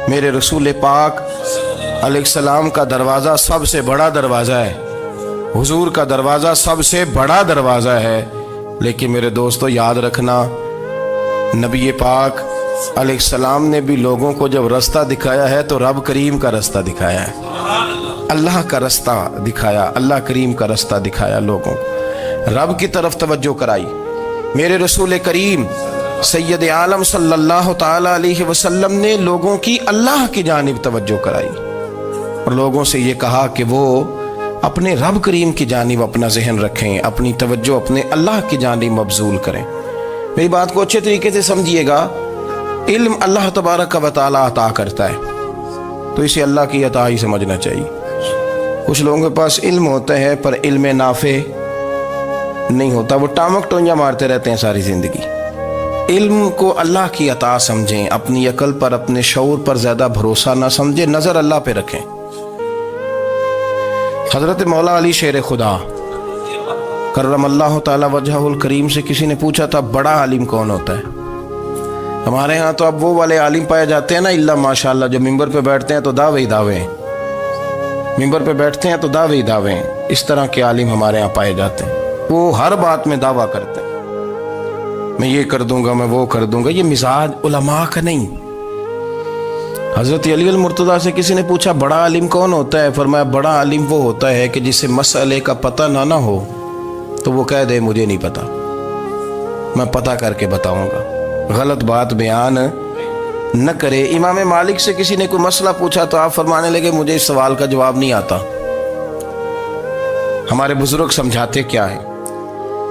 میرے رسول پاک علیہ السلام کا دروازہ سب سے بڑا دروازہ ہے، حضور کا دروازہ سب سے بڑا دروازہ ہے، لیکن میرے دوستو یاد رکھنا، نبی پاک علیہ السلام نے بھی لوگوں کو جب رستہ دکھایا ہے تو رب کریم کا رستہ دکھایا ہے، اللہ کا رستہ دکھایا، اللہ کریم کا رستہ دکھایا، لوگوں رب کی طرف توجہ کرائی۔ میرے رسول کریم سید عالم صلی اللہ تعالی علیہ وسلم نے لوگوں کی اللہ کی جانب توجہ کرائی اور لوگوں سے یہ کہا کہ وہ اپنے رب کریم کی جانب اپنا ذہن رکھیں، اپنی توجہ اپنے اللہ کی جانب مبذول کریں۔ میری بات کو اچھے طریقے سے سمجھیے گا، علم اللہ تبارک و تعالی عطا کرتا ہے تو اسے اللہ کی عطا ہی سمجھنا چاہیے۔ کچھ لوگوں کے پاس علم ہوتا ہے پر علم نافع نہیں ہوتا، وہ ٹامک ٹونجا مارتے رہتے ہیں ساری زندگی۔ علم کو اللہ کی عطا سمجھیں، اپنی عقل پر اپنے شعور پر زیادہ بھروسہ نہ سمجھیں، نظر اللہ پہ رکھیں۔ حضرت مولا علی شیر خدا کرم اللہ تعالی وجہہ الکریم سے کسی نے پوچھا تھا بڑا عالم کون ہوتا ہے؟ ہمارے ہاں تو اب وہ والے عالم پائے جاتے ہیں نا، اللہ ماشاءاللہ، جو ممبر پہ بیٹھتے ہیں تو دعوے ہی دعوے، ممبر پہ بیٹھتے ہیں تو دعوے ہی دعوے، اس طرح کے عالم ہمارے ہاں پائے جاتے ہیں۔ وہ ہر بات میں دعویٰ کرتے ہیں، میں یہ کر دوں گا، میں وہ کر دوں گا۔ یہ مزاج علماء کا نہیں۔ حضرت علی المرتضیٰ سے کسی نے پوچھا بڑا عالم کون ہوتا ہے؟ فرمایا بڑا عالم وہ ہوتا ہے کہ جسے مسئلے کا پتہ نہ ہو تو وہ کہہ دے مجھے نہیں پتا، میں پتہ کر کے بتاؤں گا، غلط بات بیان نہ کرے۔ امام مالک سے کسی نے کوئی مسئلہ پوچھا تو آپ فرمانے لگے مجھے اس سوال کا جواب نہیں آتا۔ ہمارے بزرگ سمجھاتے کیا ہے؟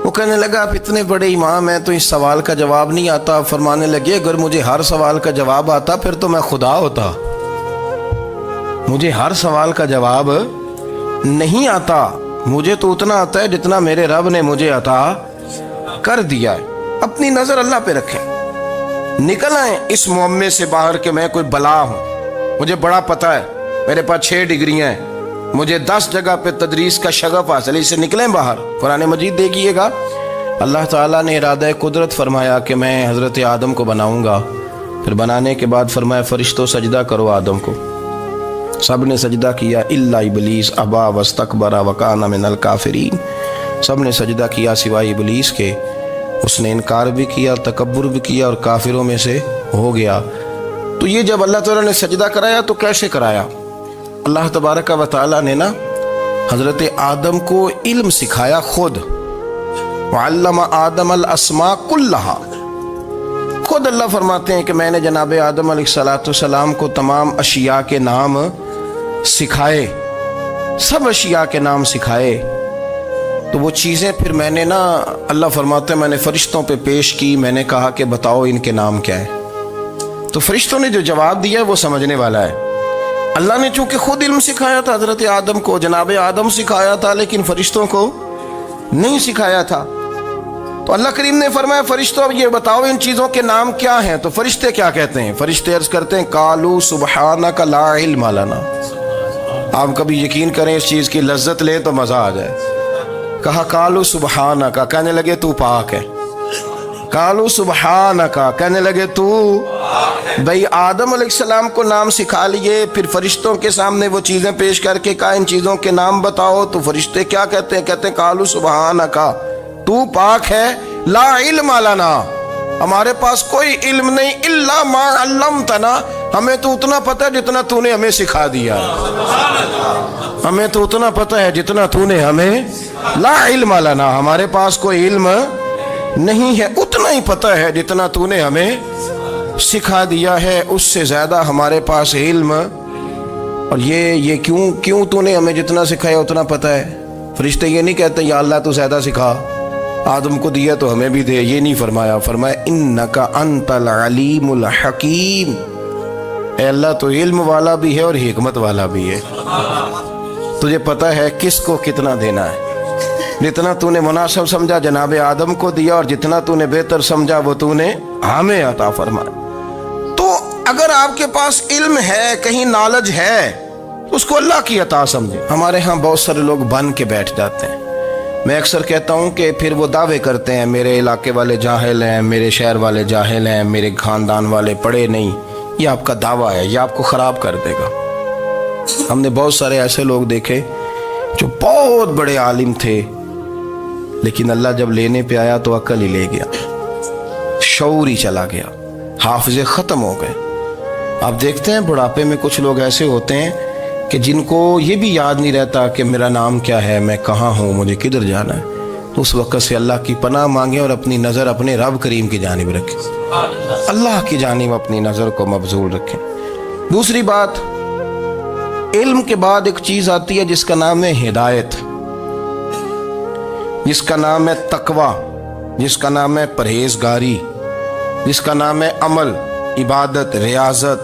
وہ کہنے لگا آپ اتنے بڑے امام ہیں تو اس سوال کا جواب نہیں آتا۔ فرمانے لگے اگر مجھے ہر سوال کا جواب آتا پھر تو میں خدا ہوتا، مجھے ہر سوال کا جواب نہیں آتا، مجھے تو اتنا آتا ہے جتنا میرے رب نے مجھے عطا کر دیا ہے۔ اپنی نظر اللہ پہ رکھیں، نکل آئیں اس معمے سے باہر کہ میں کوئی بلا ہوں، مجھے بڑا پتہ ہے، میرے پاس 6 ڈگریاں ہیں، مجھے 10 جگہ پہ تدریس کا شغف حاصل ہے، اس سے نکلیں باہر۔ قرآن مجید دیکھیے گا، اللہ تعالیٰ نے ارادہ قدرت فرمایا کہ میں حضرت آدم کو بناؤں گا، پھر بنانے کے بعد فرمایا فرشتوں سجدہ کرو آدم کو، سب نے سجدہ کیا الا ابلیس ابا واستکبر وکان من الکافرین، سب نے سجدہ کیا سوائے ابلیس کے، اس نے انکار بھی کیا، تکبر بھی کیا اور کافروں میں سے ہو گیا۔ تو یہ جب اللہ تعالیٰ نے سجدہ کرایا تو کیسے کرایا؟ اللہ تبارک و تعالیٰ نے نا حضرت آدم کو علم سکھایا خود، وعلم آدم الاسماء کلہا، خود اللہ فرماتے ہیں کہ میں نے جناب آدم علیہ السلام کو تمام اشیاء کے نام سکھائے، سب اشیاء کے نام سکھائے۔ تو وہ چیزیں پھر میں نے نا، اللہ فرماتے ہیں میں نے فرشتوں پہ پیش کی، میں نے کہا کہ بتاؤ ان کے نام کیا ہے، تو فرشتوں نے جو جواب دیا وہ سمجھنے والا ہے۔ اللہ نے چونکہ خود علم سکھایا تھا حضرت آدم کو، جناب آدم سکھایا تھا، لیکن فرشتوں کو نہیں سکھایا تھا۔ تو اللہ کریم نے فرمایا فرشتوں اب یہ بتاؤ ان چیزوں کے نام کیا ہیں؟ تو فرشتے کیا کہتے ہیں؟ فرشتے عرض کرتے ہیں قالوا سبحانک لا علم لنا۔ آپ کبھی یقین کریں اس چیز کی لذت لیں تو مزہ آ جائے۔ کہا قالوا سبحانک، کہنے لگے تو پاک ہے، قالوا سبحانک، کہنے لگے تو بھئی آدم علیہ السلام کو نام سکھا لیے، پھر فرشتوں کے سامنے وہ چیزیں پیش کر کے کہا ان چیزوں کے نام بتاؤ، تو فرشتے کیا کہتے ہیں؟ کہتے ہیں قالوا سبحانک، تو پاک ہے، لا علم لنا، ہمارے پاس کوئی علم نہیں، الا ما علمتنا، ہمیں تو اتنا پتہ ہے جتنا تو نے ہمیں سکھا دیا، ہمیں تو اتنا پتہ ہے جتنا تو نے ہمیں، لا علم لنا، ہمارے پاس کوئی علم نہیں ہے، اتنا ہی پتہ ہے جتنا تو نے ہمیں سکھا دیا ہے، اس سے زیادہ ہمارے پاس علم، اور یہ کیوں تو نے ہمیں جتنا سکھایا اتنا پتہ ہے۔ فرشتے یہ نہیں کہتے یا اللہ تو زیادہ سکھا، آدم کو دیا تو ہمیں بھی دے، یہ نہیں فرمایا، فرمایا انک انت العلیم الحکیم، اے اللہ تو علم والا بھی ہے اور حکمت والا بھی ہے، تجھے پتہ ہے کس کو کتنا دینا ہے، جتنا تو نے مناسب سمجھا جناب آدم کو دیا، اور جتنا تو نے بہتر سمجھا وہ تو نے ہمیں عطا فرمایا۔ تو اگر آپ کے پاس علم ہے، کہیں نالج ہے، اس کو اللہ کی عطا سمجھیں۔ ہمارے ہاں بہت سارے لوگ بن کے بیٹھ جاتے ہیں، میں اکثر کہتا ہوں کہ پھر وہ دعوے کرتے ہیں میرے علاقے والے جاہل ہیں، میرے شہر والے جاہل ہیں، میرے خاندان والے پڑھے نہیں، یہ آپ کا دعویٰ ہے، یہ آپ کو خراب کر دے گا۔ ہم نے بہت سارے ایسے لوگ دیکھے جو بہت بڑے عالم تھے، لیکن اللہ جب لینے پہ آیا تو عقل ہی لے گیا، شعور ہی چلا گیا، حافظے ختم ہو گئے۔ آپ دیکھتے ہیں بڑھاپے میں کچھ لوگ ایسے ہوتے ہیں کہ جن کو یہ بھی یاد نہیں رہتا کہ میرا نام کیا ہے، میں کہاں ہوں، مجھے کدھر جانا ہے۔ تو اس وقت سے اللہ کی پناہ مانگیں اور اپنی نظر اپنے رب کریم کی جانب رکھیں، اللہ کی جانب اپنی نظر کو مبذول رکھیں۔ دوسری بات، علم کے بعد ایک چیز آتی ہے جس کا نام ہے ہدایت، جس کا نام ہے تقوی، جس کا نام ہے پرہیزگاری، جس کا نام ہے عمل، عبادت، ریاضت۔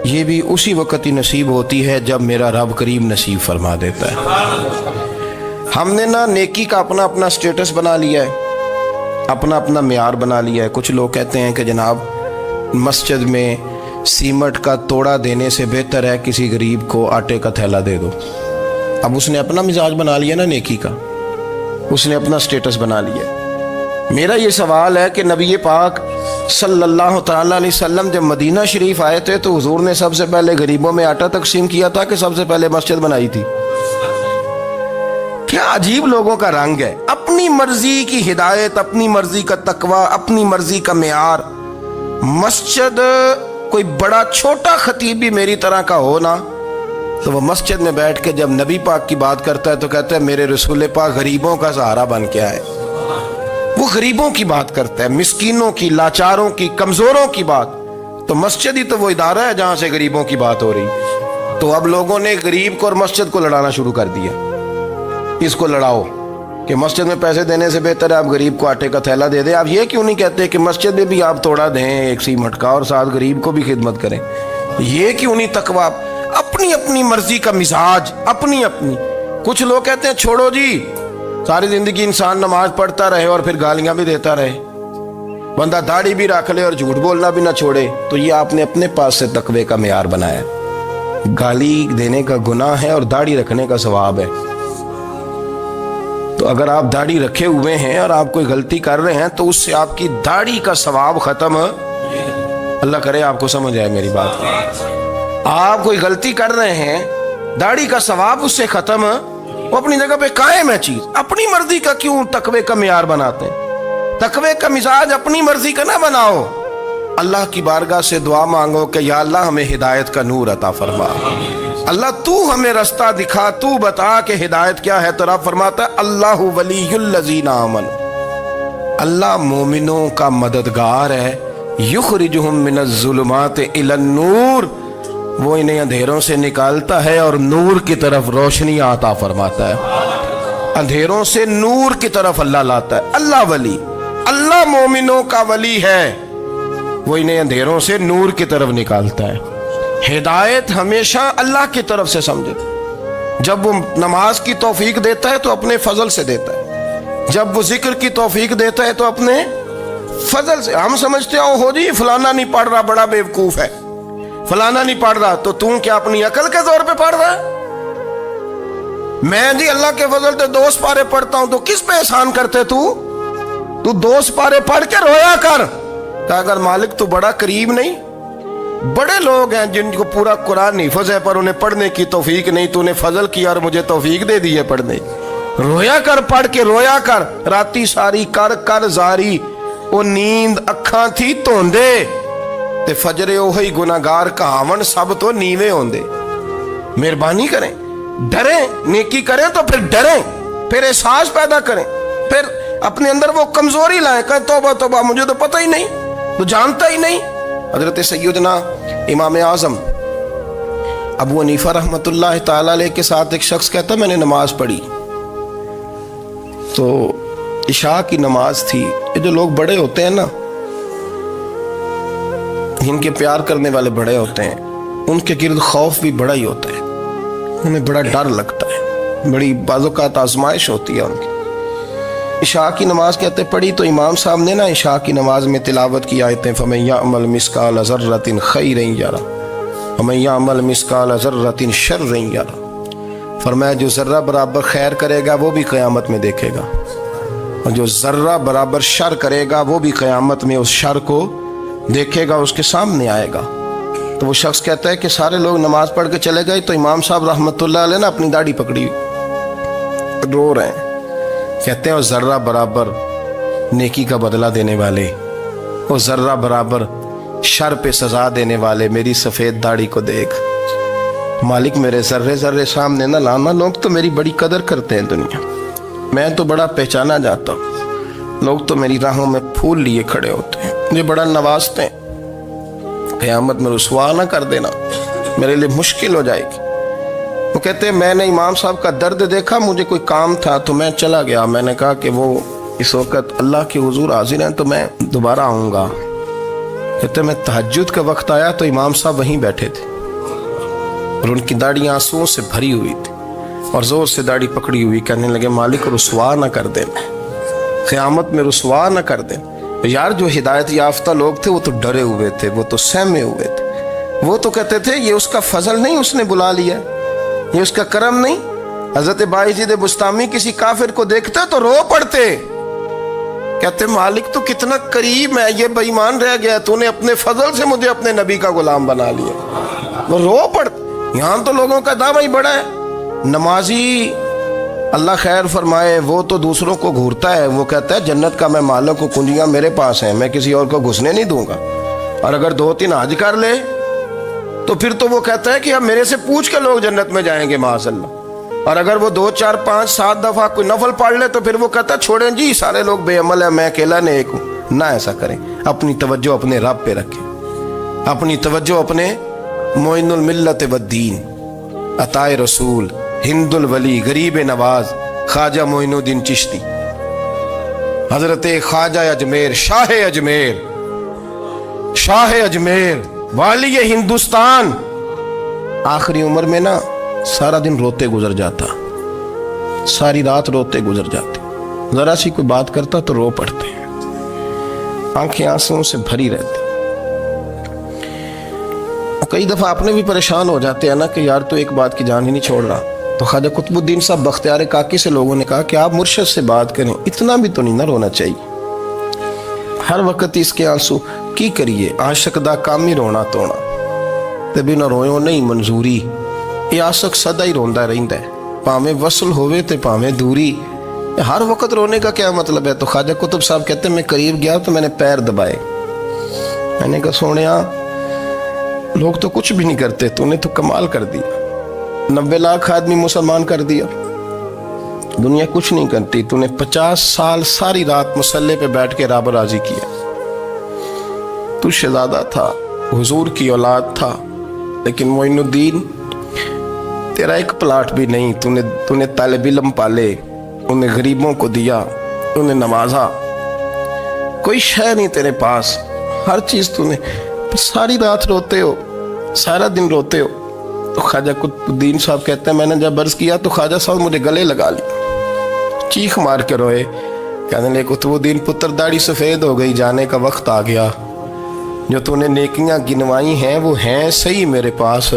یہ بھی اسی وقت ہی نصیب ہوتی ہے جب میرا رب کریم نصیب فرما دیتا ہے۔ ہم نے نا نیکی کا اپنا اپنا سٹیٹس بنا لیا ہے، اپنا اپنا معیار بنا لیا ہے۔ کچھ لوگ کہتے ہیں کہ جناب مسجد میں سیمٹ کا توڑا دینے سے بہتر ہے کسی غریب کو آٹے کا تھیلا دے دو۔ اب اس نے اپنا مزاج بنا لیا نا نیکی کا، اس نے اپنا سٹیٹس بنا لیا۔ میرا یہ سوال ہے کہ نبی پاک صلی اللہ تعالیٰ علیہ وسلم جب مدینہ شریف آئے تھے تو حضور نے سب سے پہلے غریبوں میں آٹا تقسیم کیا تھا کہ سب سے پہلے مسجد بنائی تھی؟ کیا عجیب لوگوں کا رنگ ہے، اپنی مرضی کی ہدایت، اپنی مرضی کا تقوی، اپنی مرضی کا معیار۔ مسجد کوئی بڑا چھوٹا خطیب بھی میری طرح کا ہو نا، تو وہ مسجد میں بیٹھ کے جب نبی پاک کی بات کرتا ہے تو کہتا ہے میرے رسول پاک غریبوں کا سہارا بن کے آئے۔ وہ غریبوں کی بات کرتا ہے، مسکینوں کی، لاچاروں کی، کمزوروں کی بات۔ تو مسجد ہی تو وہ ادارہ ہے جہاں سے غریبوں کی بات ہو رہی۔ تو اب لوگوں نے غریب کو اور مسجد کو لڑانا شروع کر دیا، اس کو لڑاؤ کہ مسجد میں پیسے دینے سے بہتر ہے آپ غریب کو آٹے کا تھیلا دے دیں۔ آپ یہ کیوں نہیں کہتے کہ مسجد میں بھی آپ توڑا دیں ایک سیمٹ کا اور ساتھ غریب کو بھی خدمت کریں؟ یہ کیوں نہیں تقویٰ؟ اپنی اپنی مرضی کا مزاج، اپنی اپنی۔ کچھ لوگ کہتے ہیں چھوڑو جی، ساری زندگی انسان نماز پڑھتا رہے اور پھر گالیاں بھی دیتا رہے، بندہ داڑھی بھی رکھ لے اور جھوٹ بولنا بھی نہ چھوڑے۔ تو یہ آپ نے اپنے پاس سے تقوی کا معیار بنایا۔ گالی دینے کا گناہ ہے اور داڑھی رکھنے کا ثواب ہے۔ تو اگر آپ داڑھی رکھے ہوئے ہیں اور آپ کوئی غلطی کر رہے ہیں تو اس سے آپ کی داڑھی کا ثواب ختم، اللہ کرے آپ کو سمجھ آئے میری بات۔ آپ کوئی غلطی کر رہے ہیں، داڑھی کا ثواب اس سے ختم، وہ اپنی جگہ پہ قائم ہے چیز۔ اپنی مرضی کا کیوں تقوی کا معیار بناتے ہیں؟ تقوی کا مزاج اپنی مرضی کا نہ بناؤ۔ اللہ کی بارگاہ سے دعا مانگو کہ یا اللہ ہمیں ہدایت کا نور عطا فرما، اللہ تو ہمیں رستہ دکھا، تو بتا کہ ہدایت کیا ہے۔ تو رب فرماتا ہے اللہ ولی الذین آمنوا، اللہ مومنوں کا مددگار ہے، یخرجہم من الظلمات الی النور، وہ انہیں اندھیروں سے نکالتا ہے اور نور کی طرف روشنی عطا فرماتا ہے۔ اندھیروں سے نور کی طرف اللہ لاتا ہے۔ اللہ ولی، اللہ مومنوں کا ولی ہے، وہ انہیں اندھیروں سے نور کی طرف نکالتا ہے۔ ہدایت ہمیشہ اللہ کی طرف سے سمجھے۔ جب وہ نماز کی توفیق دیتا ہے تو اپنے فضل سے دیتا ہے، جب وہ ذکر کی توفیق دیتا ہے تو اپنے فضل سے۔ ہم سمجھتے ہو جی فلانا نہیں پڑھ رہا بڑا بیوقوف ہے، فلانا نہیں پڑھ رہا، تو تم کیا اپنی عقل کے زور پہ پڑھ رہا ہے؟ میں جی اللہ کے فضل سے 2 سپارے پڑھتا ہوں، تو کس پہ احسان کرتے تو 2 سپارے پڑھ کے رویا کر کہ اگر مالک تو بڑا قریب نہیں۔ بڑے لوگ ہیں جن کو پورا قرآن حفظ ہے پر انہیں پڑھنے کی توفیق نہیں، تو انہیں فضل کیا اور مجھے توفیق دے دی ہے پڑھنے۔ رویا کر، پڑھ کے رویا کر، راتی ساری کر کر زاری، وہ نیند اکھاں تھی توندے تے فجرے اوہی گناہگار کہاون سب تو نیوے ہوندے۔ مہربانی کریں، ڈریں، نیکی کریں تو پھر ڈریں، پھر احساس پیدا کریں، پھر اپنے اندر وہ کمزوری لائیں، کہیں توبہ توبہ مجھے تو پتہ ہی نہیں، تو جانتا ہی نہیں۔ حضرت سیدنا امام اعظم ابو حنیفہ رحمۃ اللہ تعالی علیہ کے ساتھ ایک شخص کہتا میں نے نماز پڑھی، تو عشاء کی نماز تھی۔ یہ جو لوگ بڑے ہوتے ہیں نا، جن کے پیار کرنے والے بڑے ہوتے ہیں، ان کے گرد خوف بھی بڑا ہی ہوتا ہے، انہیں بڑا ڈر لگتا ہے، بڑی بعض اوقات آزمائش ہوتی ہے ان کی۔ عشاء کی نماز کہتے پڑھی تو امام صاحب نے نا عشاء کی نماز میں تلاوت کی آیتیں فَمَن يَعْمَلْ مِثْقَالَ ذَرَّةٍ خَيْرًا يَرَهُ وَمَن يَعْمَلْ مِثْقَالَ ذَرَّةٍ شَرًّا يَرَهُ، فرمایا جو ذرہ برابر خیر کرے گا وہ بھی قیامت میں دیکھے گا، اور جو ذرہ برابر شر کرے گا وہ بھی قیامت میں اس شر کو دیکھے گا اس کے سامنے آئے گا. تو وہ شخص کہتا ہے کہ سارے لوگ نماز پڑھ کے چلے گئے تو امام صاحب رحمۃ اللہ علیہ نے اپنی داڑھی پکڑی رو رہے ہیں. کہتے ہیں وہ ذرہ برابر نیکی کا بدلہ دینے والے، وہ ذرہ برابر شر پہ سزا دینے والے میری سفید داڑھی کو دیکھ. مالک میرے ذرے ذرے سامنے نہ لانا، لوگ تو میری بڑی قدر کرتے ہیں دنیا، میں تو بڑا پہچانا جاتا ہوں، لوگ تو میری راہوں میں پھول لیے کھڑے ہوتے ہیں، مجھے بڑا نوازتے ہیں. قیامت میں رسوا نہ کر دینا، میرے لیے مشکل ہو جائے گی. وہ کہتے ہیں میں نے امام صاحب کا درد دیکھا، مجھے کوئی کام تھا تو میں چلا گیا. میں نے کہا کہ وہ اس وقت اللہ کے حضور حاضر ہیں تو میں دوبارہ آؤں گا. کہتے ہیں میں تہجد کا وقت آیا تو امام صاحب وہیں بیٹھے تھے اور ان کی داڑھی آنسوؤں سے بھری ہوئی تھی اور زور سے داڑھی پکڑی ہوئی. کہنے لگے مالک رسوا نہ کر دیں، قیامت میں رسوا نہ کر دیں. یار جو ہدایت یافتہ لوگ تھے وہ تو ڈرے ہوئے تھے، وہ تو سہمے ہوئے تھے. وہ تو کہتے تھے یہ اس کا فضل نہیں، اس نے بلا لیا، یہ اس کا کرم نہیں. حضرت بایزید بسطامی کسی کافر کو دیکھتا تو رو پڑتے، کہتے مالک تو کتنا قریب ہے، یہ بے ایمان رہ گیا، تو نے اپنے فضل سے مجھے اپنے نبی کا غلام بنا لیا. وہ رو پڑتے. یہاں تو لوگوں کا دعویٰ ہی بڑا ہے. نمازی اللہ خیر فرمائے وہ تو دوسروں کو گھورتا ہے، وہ کہتا ہے جنت کا میں مالک کو کنجیاں میرے پاس ہیں، میں کسی اور کو گھسنے نہیں دوں گا. اور اگر 2-3 حج کر لے تو پھر تو وہ کہتا ہے کہ اب میرے سے پوچھ کے لوگ جنت میں جائیں گے معاذ اللہ. اور اگر وہ 2 4 5 7 دفعہ کوئی نفل پڑھ لے تو پھر وہ کہتا ہے چھوڑیں جی سارے لوگ بے عمل ہیں، میں اکیلا نیک ہوں. نہ ایسا کریں، اپنی توجہ اپنے رب پہ رکھیں، اپنی توجہ اپنے معین الملت والدین، عطائے رسول، ہند الولی، غریب نواز، خواجہ معین الدین چشتی، حضرت خواجہ اجمیر، شاہ اجمیر، شاہ اجمیر، والی ہندوستان. آخری عمر میں نا سارا دن روتے گزر جاتا، ساری رات روتے گزر جاتے، ذرا سی کوئی بات کرتا تو رو پڑتے، آنکھیں آنسوں سے بھری رہتی. کئی دفعہ اپنے بھی پریشان ہو جاتے ہیں نا کہ یار تو ایک بات کی جان ہی نہیں چھوڑ رہا. تو خواجہ قطب الدین صاحب بختیار کاکی سے لوگوں نے کہا کہ آپ مرشد سے بات کریں، اتنا بھی تو نہیں نہ رونا چاہیے، ہر وقت اس کے آنسو کی کریے. عاشق دا کام ہی رونا تونا، تبھی نہ رویو نہیں منظوری. یہ عاشق سدا ہی روندا رہندا ہے، پاویں وصل ہوئے تے پاویں دوری. ہر وقت رونے کا کیا مطلب ہے؟ تو خواجہ قطب صاحب کہتے ہیں میں قریب گیا تو میں نے پیر دبائے، میں نے کہا سونیا لوگ تو کچھ بھی نہیں کرتے، تو نے تو کمال کر دیا. 90 لاکھ آدمی مسلمان کر دیا، دنیا کچھ نہیں کرتی. تو نے 50 سال ساری رات مسلح پہ بیٹھ کے رب راضی کیا. تو شہزادہ تھا، حضور کی اولاد تھا، لیکن معین الدین تیرا ایک پلاٹ بھی نہیں. تو نے طالب علم پالے، انہیں غریبوں کو دیا، انہیں نوازا، کوئی شے نہیں تیرے پاس، ہر چیز تو نے. ساری رات روتے ہو، سارا دن روتے ہو. تو خواجہ قطب الدین صاحب کہتے ہیں میں نے جب عرض کیا تو خواجہ صاحب مجھے گلے لگا لیا، چیخ مار کے روئے. کہنے لگے قطب الدین پتر داڑھی سفید ہو گئی، جانے کا وقت آ گیا. جو تو نے نیکیاں گنوائی ہیں وہ ہیں صحیح میرے پاس،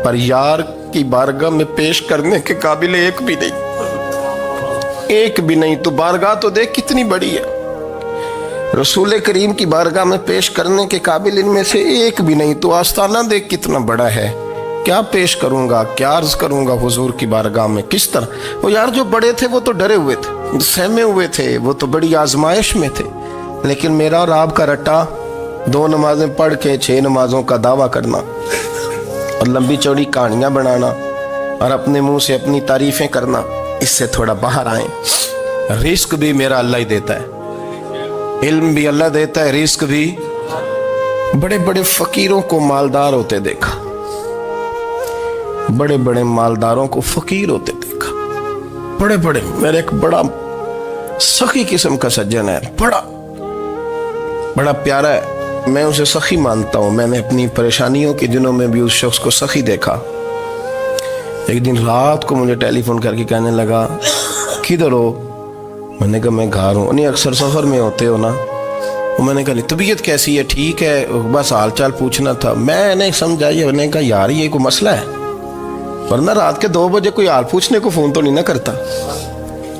پر یار کی بارگاہ میں پیش کرنے کے قابل ایک بھی نہیں، ایک بھی نہیں. تو بارگاہ تو دیکھ کتنی بڑی ہے، رسول کریم کی بارگاہ میں پیش کرنے کے قابل ان میں سے ایک بھی نہیں. تو آستانہ دیکھ کتنا بڑا ہے، کیا پیش کروں گا، کیا عرض کروں گا حضور کی بارگاہ میں، کس طرح. وہ یار جو بڑے تھے وہ تو ڈرے ہوئے تھے، سہمے ہوئے تھے، وہ تو بڑی آزمائش میں تھے. لیکن میرا اور آپ کا رٹا 2 نمازیں پڑھ کے 6 نمازوں کا دعویٰ کرنا اور لمبی چوڑی کہانیاں بنانا اور اپنے منہ سے اپنی تعریفیں کرنا، اس سے تھوڑا باہر آئیں. رزق بھی میرا اللہ ہی دیتا ہے، علم بھی اللہ دیتا ہے، رزق بھی. بڑے بڑے فقیروں کو مالدار ہوتے دیکھا، بڑے بڑے مالداروں کو فقیر ہوتے دیکھا. بڑے بڑے، میرے ایک بڑا سخی قسم کا سجن ہے، بڑا پیارا ہے، میں اسے سخی مانتا ہوں. میں نے اپنی پریشانیوں کے دنوں میں بھی اس شخص کو سخی دیکھا. ایک دن رات کو مجھے ٹیلی فون کر کے کہنے لگا کدھر ہو؟ میں نے کہا میں گھر ہوں. نہیں اکثر سفر میں ہوتے ہو نا؟ میں نے کہا طبیعت کیسی ہے؟ ٹھیک ہے، بس حال چال پوچھنا تھا. میں نے سمجھائی، میں نے کہا یار یہ کوئی مسئلہ ہے، ورنہ رات کے 2 بجے کوئی حال پوچھنے کو فون تو نہیں نہ کرتا.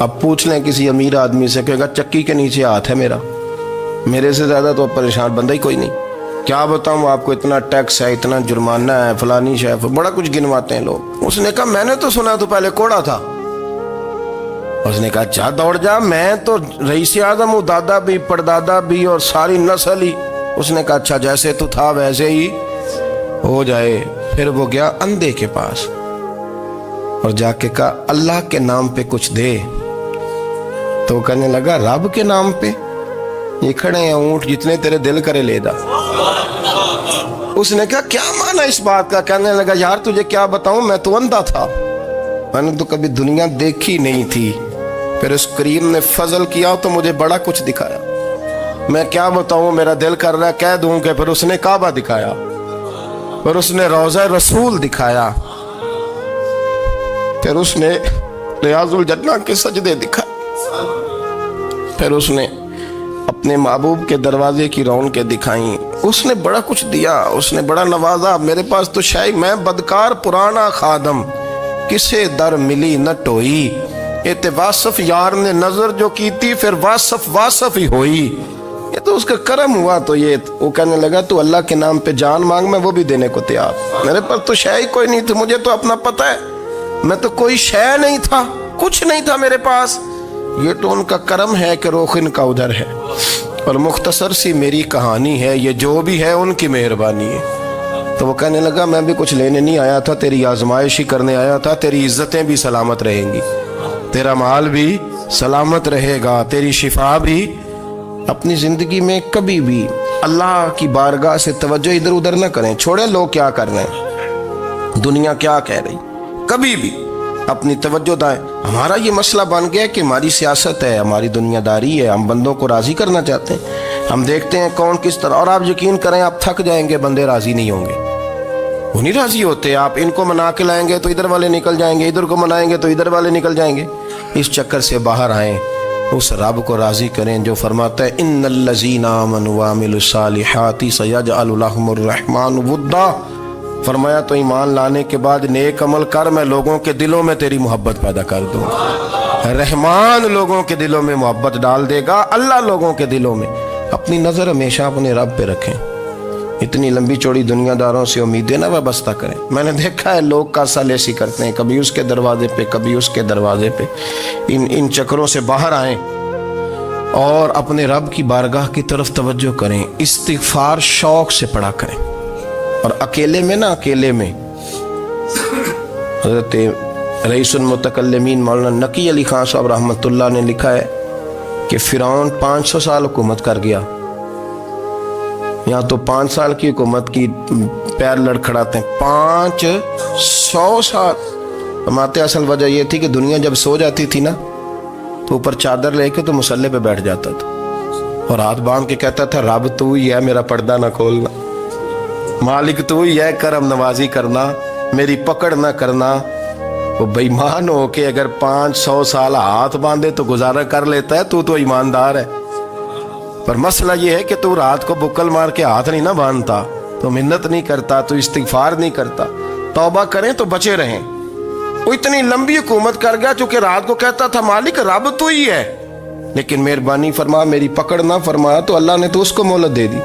اب پوچھ لیں کسی امیر آدمی سے، کہے گا چکی کے نیچے ہاتھ ہے میرا، میرے سے زیادہ تو پریشان بندہ ہی کوئی نہیں. کیا بتاؤں آپ کو، اتنا ٹیکس ہے، اتنا جرمانہ ہے، فلانی شے، بڑا کچھ گنواتے ہیں لوگ. اس نے کہا میں نے تو سنا تو پہلے کوڑا تھا. اس نے کہا جا دوڑ جا، میں تو رئیس اعظم ہوں، دادا بھی پردادا بھی اور ساری نسل ہی. اس نے کہا اچھا جیسے تو تھا ویسے ہی ہو جائے. پھر وہ گیا اندھے کے پاس اور جا کے کہا اللہ کے نام پہ کچھ دے. تو وہ کہنے لگا رب کے نام پہ؟ یہ کھڑے ہیں اونٹ، جتنے تیرے دل کرے لے دا. اس نے کہا کیا معنی اس بات کا؟ کہنے لگا یار تجھے کیا بتاؤں، میں تو اندھا تھا، میں نے تو کبھی دنیا دیکھی نہیں تھی، پھر اس کریم نے فضل کیا تو مجھے بڑا کچھ دکھایا. میں کیا بتاؤں، میرا دل کر رہا ہے کہہ دوں کہ پھر اس نے کعبہ دکھایا، پھر اس نے روضہ رسول دکھایا، پھر اس نے ریاض الجنہ کے سجدے دکھائے، پھر اس نے اپنے محبوب کے دروازے کی رونقیں دکھائیں. اس نے بڑا کچھ دیا، اس نے بڑا نوازا. میرے پاس تو شاید میں بدکار پرانا خادم، کسے در ملی نہ ٹوئی، یہ واصف یار نے نظر جو کی تھی پھر واصف ہی ہوئی. یہ تو اس کا کرم ہوا. تو یہ وہ کہنے لگا تو اللہ کے نام پہ جان مانگ، میں وہ بھی دینے کو تیار. میرے پاس تو شے ہی کوئی نہیں تھی، مجھے تو اپنا پتہ ہے، میں تو کوئی شے نہیں تھا، کچھ نہیں تھا میرے پاس. یہ تو ان کا کرم ہے کہ رخ ان کا ادھر ہے. اور مختصر سی میری کہانی ہے، یہ جو بھی ہے ان کی مہربانی ہے. تو وہ کہنے لگا میں بھی کچھ لینے نہیں آیا تھا، تیری آزمائش ہی کرنے آیا تھا. تیری عزتیں بھی سلامت رہیں گی، تیرا مال بھی سلامت رہے گا، تیری شفا بھی. اپنی زندگی میں کبھی بھی اللہ کی بارگاہ سے توجہ ادھر ادھر نہ کریں، چھوڑیں لوگ کیا کر رہے ہیں، دنیا کیا کہہ رہی. کبھی بھی اپنی توجہ دائیں. ہمارا یہ مسئلہ بن گیا کہ ہماری سیاست ہے، ہماری دنیا داری ہے، ہم بندوں کو راضی کرنا چاہتے ہیں. ہم دیکھتے ہیں کون کس طرح، اور آپ یقین کریں آپ تھک جائیں گے، بندے راضی نہیں ہوں گے، وہ نہیں راضی ہوتے. آپ ان کو منا کے لائیں گے تو ادھر والے نکل جائیں گے، ادھر کو منائیں گے تو ادھر والے نکل جائیں گے. اس چکر سے باہر آئیں، اس رب کو راضی کریں جو فرماتا ہے ان الذین آمنوا وعملوا الصالحات سیجعل لهم الرحمن ودا. فرمایا تو ایمان لانے کے بعد نیک عمل کر، میں لوگوں کے دلوں میں تیری محبت پیدا کر دوں. رحمان لوگوں کے دلوں میں محبت ڈال دے گا، اللہ لوگوں کے دلوں میں. اپنی نظر ہمیشہ اپنے رب پہ رکھیں. اتنی لمبی چوڑی دنیا داروں سے امیدیں نہ وابستہ کریں. میں نے دیکھا ہے لوگ کاسا لیسی کرتے ہیں، کبھی اس کے دروازے پہ کبھی اس کے دروازے پہ. ان چکروں سے باہر آئیں اور اپنے رب کی بارگاہ کی طرف توجہ کریں. استغفار شوق سے پڑھا کریں، اور اکیلے میں نا، اکیلے میں. حضرت رئیس المتکلمین مولانا نقی علی خان صاحب رحمۃ اللہ نے لکھا ہے کہ فرعون 500 سال حکومت کر گیا. یہاں تو 5 سال کی حکومت کی پیر لڑکھڑاتے ہیں، 500 سال. فرماتے اصل وجہ یہ تھی کہ دنیا جب سو جاتی تھی نا تو اوپر چادر لے کے تو مسلح پہ بیٹھ جاتا تھا اور ہاتھ باندھ کے کہتا تھا رب تو ہی ہے، میرا پردہ نہ کھولنا، مالک تو ہی ہے، کرم نوازی کرنا، میری پکڑ نہ کرنا. وہ بے ایمان ہو کے اگر 500 سال ہاتھ باندھے تو گزارا کر لیتا ہے، تو ایماندار ہے. پر مسئلہ یہ ہے کہ تو رات کو بکل مار کے ہاتھ نہیں نہ باندھتا، تو منت نہیں کرتا، تو استغفار نہیں کرتا. توبہ کریں تو بچے رہیں. وہ اتنی لمبی حکومت کر گیا چونکہ رات کو کہتا تھا مالک رب تو ہی ہے، لیکن مہربانی فرما، میری پکڑ نہ فرمایا تو اللہ نے تو اس کو مہلت دے دی.